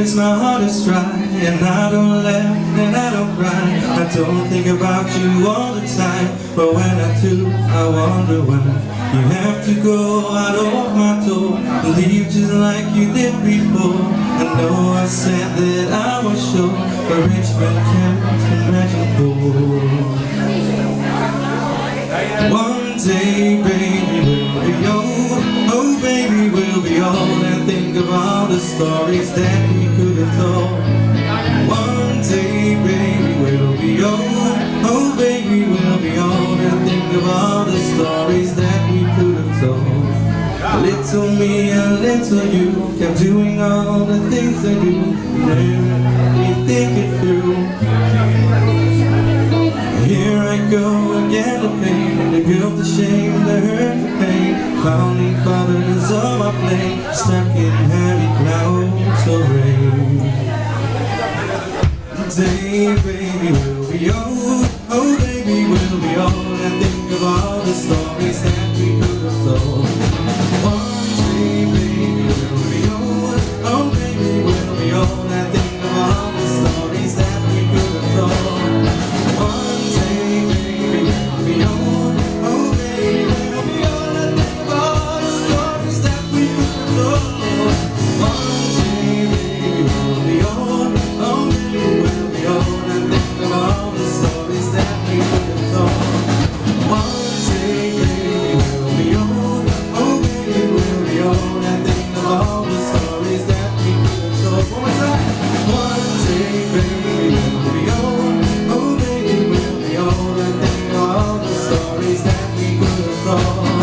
tears, my heart is dry, and I don't laugh and I don't cry. I don't think about you all the time, but when I do, I wonder why you have to go out of my door, leave just like you did before. I know I said that I was sure, but rich man can't imagine poor. One day, baby, we'll be old. Oh, baby, we'll be old, and think of all the stories that we could have told. One day, baby, we'll be old. Oh, baby, we'll be old, and think of all the stories that we could have told. A little me, a little you, kept doing all the things I do. Never you think it through. Here I go again, the pain, the guilt, the shame, the hurt, the pain. Founding fathers of my plane, stuck in heavy clouds of rain. Day, baby, we'll be old. Oh, baby, we'll be old, and think of all the stories that we could have told. One day, baby, we'll be old. Oh, baby, we'll be old, and think of all the stories that we could have told. One day, baby, we'll be old. Oh, baby, we'll be old, and think of all the stories that we could have told. One day, baby, we'll be old. Oh, baby, we'll be old, and think of all the stories that we could have told. One day, baby, we'll be old. Oh, baby, we'll be old, and think of all the stories that we could have told. What was that? One day, baby, we'll be old. Oh, baby, we'll be old, and think of all the stories that we could have told.